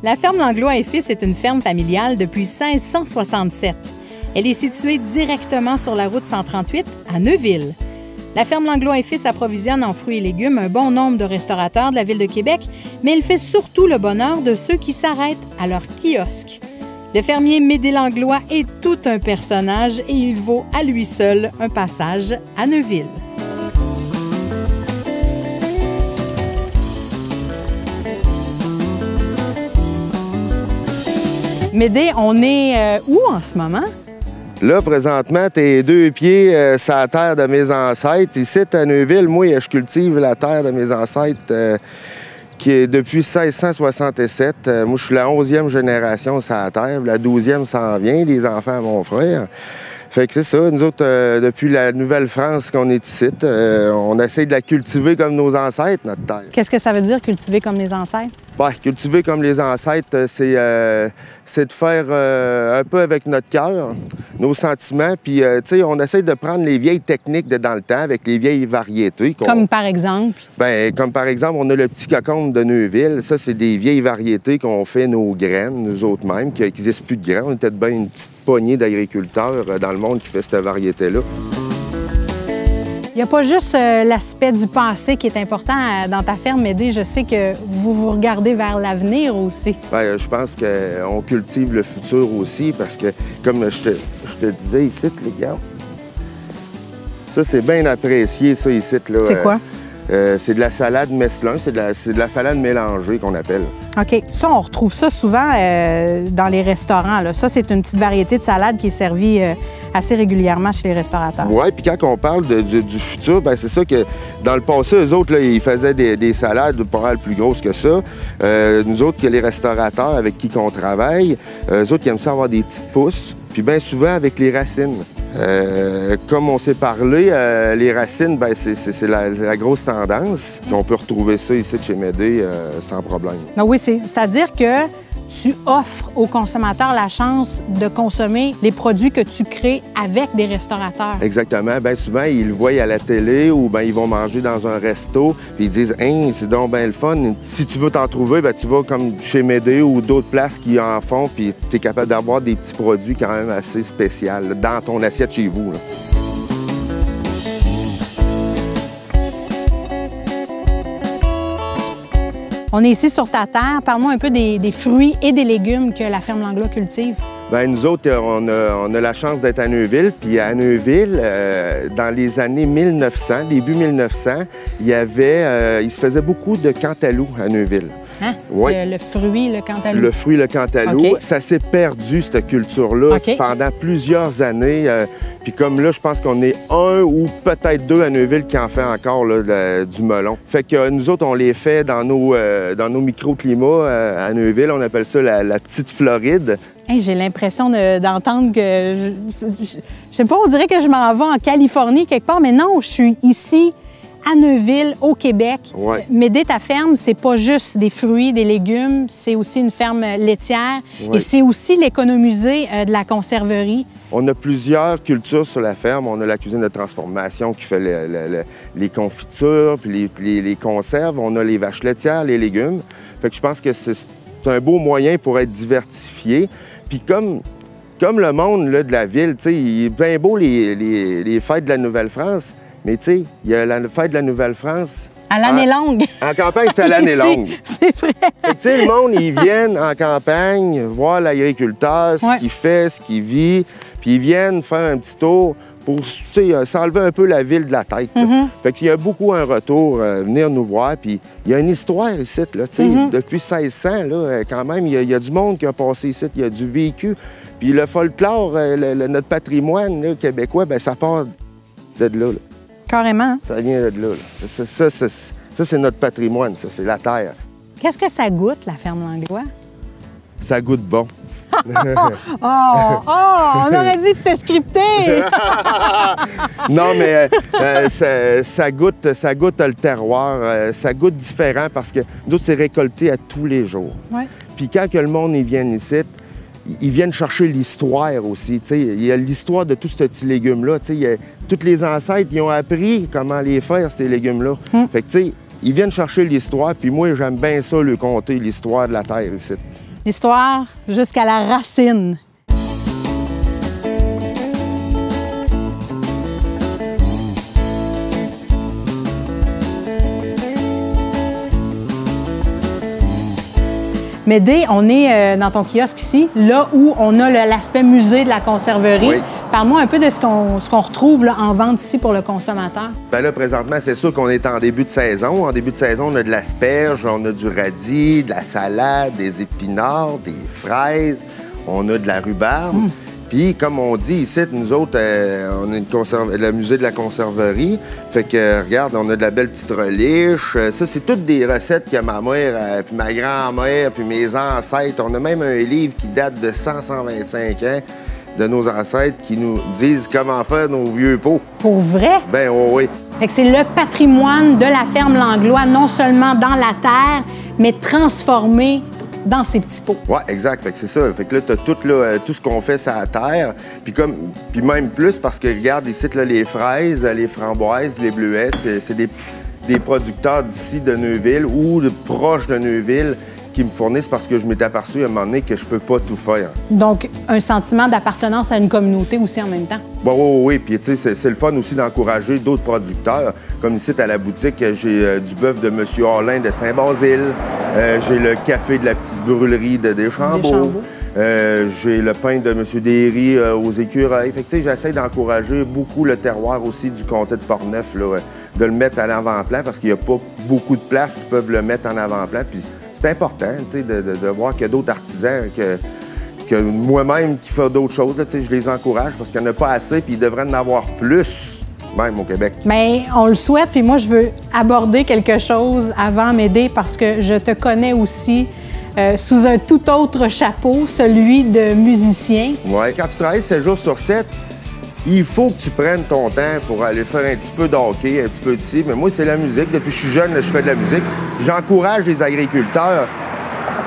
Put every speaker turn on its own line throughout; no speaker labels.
La ferme Langlois et Fils est une ferme familiale depuis 1667. Elle est située directement sur la route 138 à Neuville. La ferme Langlois et Fils approvisionne en fruits et légumes un bon nombre de restaurateurs de la ville de Québec, mais elle fait surtout le bonheur de ceux qui s'arrêtent à leur kiosque. Le fermier Médé Langlois est tout un personnage et il vaut à lui seul un passage à Neuville. Médé, on est où en ce moment?
Là, présentement, t'es 2 pieds sur la terre de mes ancêtres. Ici, à Neuville, moi, je cultive la terre de mes ancêtres qui est depuis 1667. Moi, je suis la 11e génération sur la terre. La 12e s'en vient, les enfants à mon frère. Fait que c'est ça, nous autres, depuis la Nouvelle-France qu'on est ici, on essaie de la cultiver comme nos ancêtres, notre terre.
Qu'est-ce que ça veut dire, cultiver comme les ancêtres?
Ouais, cultiver comme les ancêtres, c'est de faire un peu avec notre cœur, nos sentiments, puis, tu sais, on essaie de prendre les vieilles techniques de dans le temps avec les vieilles variétés.
Comme par exemple?
Bien, comme par exemple, on a le petit cocombe de Neuville. Ça, c'est des vieilles variétés qu'on fait nos graines, nous autres mêmes, qui n'existent plus de graines. On était bien une petite poignée d'agriculteurs dans le monde qui fait cette variété-là.
Il n'y a pas juste l'aspect du passé qui est important dans ta ferme, Médé. Je sais que vous regardez vers l'avenir aussi.
Bien, je pense qu'on cultive le futur aussi parce que, comme je te disais ici, les gars, ça, c'est bien apprécié, ça, ici.
C'est quoi?
C'est de la salade messelin, c'est de la salade mélangée qu'on appelle.
OK. Ça, on retrouve ça souvent dans les restaurants, là. Ça, c'est une petite variété de salade qui est servie assez régulièrement chez les restaurateurs. Oui,
puis quand on parle du futur, bien, c'est ça que dans le passé, eux autres, là, ils faisaient des salades pas mal plus grosses que ça. Nous autres, que les restaurateurs avec qui on travaille, eux autres, ils aiment ça avoir des petites pousses, puis bien souvent avec les racines. Comme on s'est parlé, les racines, ben, c'est la grosse tendance. On peut retrouver ça ici chez Médé sans problème.
Ben oui, c'est-à-dire que tu offres aux consommateurs la chance de consommer les produits que tu crées avec des restaurateurs.
Exactement. Bien souvent, ils le voient à la télé ou bien ils vont manger dans un resto puis ils disent « Hein, c'est donc bien le fun. Si tu veux t'en trouver, bien, tu vas comme chez Médé ou d'autres places qui en font puis tu es capable d'avoir des petits produits quand même assez spéciaux là, dans ton assiette chez vous. Là. »
On est ici sur ta terre. Parle-moi un peu des fruits et des légumes que la ferme Langlois cultive.
Bien, nous autres, on a la chance d'être à Neuville. Puis à Neuville, dans les années 1900, début 1900, il se faisait beaucoup de cantaloupe à Neuville.
Hein?
Oui.
Le fruit, le cantaloupe.
Le fruit, le cantaloupe.
Okay.
Ça s'est perdu, cette culture-là, pendant plusieurs années. Puis comme là, je pense qu'on est 1 ou peut-être 2 à Neuville qui en fait encore là, du melon. Fait que nous autres, on les fait dans nos microclimats à Neuville. On appelle ça la petite Floride.
Hey, j'ai l'impression d'entendre que... Je sais pas, on dirait que je m'en vais en Californie quelque part, mais non, je suis ici à Neuville, au Québec.
Ouais.
Médé, ta ferme, c'est pas juste des fruits, des légumes, c'est aussi une ferme laitière et c'est aussi l'économusée de la conserverie.
On a plusieurs cultures sur la ferme. On a la cuisine de transformation qui fait les confitures, puis les conserves. On a les vaches laitières, les légumes. Fait que je pense que c'est un beau moyen pour être diversifié. Puis comme le monde là, de la ville, tu sais, il est bien beau les fêtes de la Nouvelle-France, mais tu sais, il y a la fête de la Nouvelle-France.
À l'année longue.
En campagne, c'est à l'année longue.
C'est vrai.
Fait que, tu sais, le monde, ils viennent en campagne voir l'agriculteur, ce qu'il fait, ce qu'il vit, puis ils viennent faire un petit tour pour s'enlever un peu la ville de la tête. Fait qu'il y a beaucoup un retour, venir nous voir, puis il y a une histoire ici, là, tu sais, depuis 1600, là, quand même, il y a du monde qui a passé ici, il y a du vécu. Puis le folklore, notre patrimoine là, québécois, bien, ça part de là.
Carrément.
Ça vient de là. Ça, c'est notre patrimoine, ça, c'est la terre.
Qu'est-ce que ça goûte, la ferme Langlois?
Ça goûte bon.
on aurait dit que c'était scripté!
Non, mais ça goûte le terroir. Ça goûte différent parce que nous autres, c'est récolté à tous les jours.
Ouais.
Puis quand que le monde ils viennent ici, ils viennent chercher l'histoire aussi. T'sais. Il y a l'histoire de tous ces petits légumes-là. Tous les ancêtres, ils ont appris comment les faire, ces légumes-là. Fait que, tu sais, ils viennent chercher l'histoire, puis moi, j'aime bien ça, lui conter l'histoire de la terre ici.
L'histoire jusqu'à la racine. Médée, on est dans ton kiosque ici, là où on a l'aspect musée de la conserverie.
Oui.
Parle-moi un peu de ce qu'on retrouve là, en vente ici pour le consommateur.
Bien là, présentement, c'est sûr qu'on est en début de saison. En début de saison, on a de l'asperge, on a du radis, de la salade, des épinards, des fraises, on a de la rhubarbe. Puis, comme on dit ici, nous autres, on a le musée de la conserverie. Fait que, regarde, on a de la belle petite reliche. Ça, c'est toutes des recettes que ma mère, puis ma grand-mère, puis mes ancêtres. On a même un livre qui date de 125 ans de nos ancêtres qui nous disent comment faire nos vieux pots.
Pour vrai?
Ben oui.
Fait que c'est le patrimoine de la ferme Langlois, non seulement dans la terre, mais transformé dans ces petits pots.
Oui, exact. Fait que c'est ça. Fait que là, tu as tout ce qu'on fait sur la terre. Puis même plus parce que, regarde, ici, là, les fraises, les framboises, les bleuets, c'est des producteurs d'ici de Neuville ou de proches de Neuville qui me fournissent parce que je m'étais aperçu à un moment donné que je peux pas tout faire.
Donc, un sentiment d'appartenance à une communauté aussi en même temps.
Bon, oui. Puis, tu sais, c'est le fun aussi d'encourager d'autres producteurs. Comme ici, à la boutique, j'ai du bœuf de M. Orlin de Saint-Basile. J'ai le café de la petite brûlerie de Deschambault. J'ai le pain de M. Derry aux Écureuils. Fait que, tu sais, j'essaie d'encourager beaucoup le terroir aussi du comté de Portneuf, là, de le mettre à l'avant-plan parce qu'il n'y a pas beaucoup de places qui peuvent le mettre en avant-plan. Puis, c'est important, tu sais, de voir qu'il y a d'autres artisans que moi-même qui font d'autres choses. Là, tu sais, je les encourage parce qu'il n'y en a pas assez, puis il devrait en avoir plus, même au Québec.
Mais on le souhaite, puis moi, je veux aborder quelque chose avant Médée parce que je te connais aussi sous un tout autre chapeau, celui de musicien.
Oui, quand tu travailles 7 jours sur 7, il faut que tu prennes ton temps pour aller faire un petit peu de hockey, un petit peu d'ici. Mais moi, c'est la musique. Depuis que je suis jeune, là, je fais de la musique. J'encourage les agriculteurs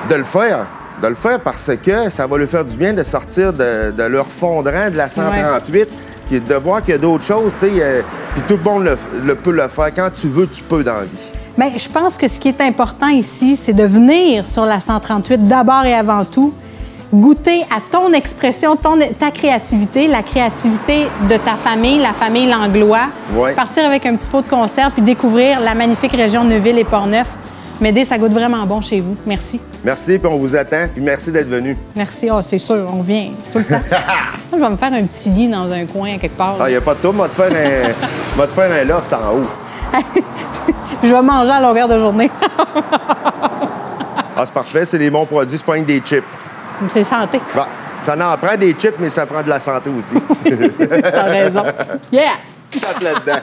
de le faire. De le faire parce que ça va leur faire du bien de sortir de leur fondrant de la 138, puis de voir qu'il y a d'autres choses, tu sais. Puis tout le monde peut le faire. Quand tu veux, tu peux dans la vie.
Bien, je pense que ce qui est important ici, c'est de venir sur la 138 d'abord et avant tout, goûter à ton expression, ta créativité, la créativité de ta famille, la famille Langlois, partir avec un petit pot de conserve puis découvrir la magnifique région de Neuville et Portneuf. Médée, ça goûte vraiment bon chez vous. Merci.
Merci, puis on vous attend, puis merci d'être venu.
Merci. Ah, c'est sûr, on vient tout le temps. Moi, je vais me faire un petit lit dans un coin quelque part.
Ah, il n'y a pas de trouble, moi, te faire un loft en haut.
Je vais manger à longueur de journée.
Ah, c'est parfait, c'est des bons produits, c'est pas rien que des chips.
C'est santé.
Bon, ça en prend des chips, mais ça prend de la santé aussi.
T'as raison. Yeah!
Tape là-dedans.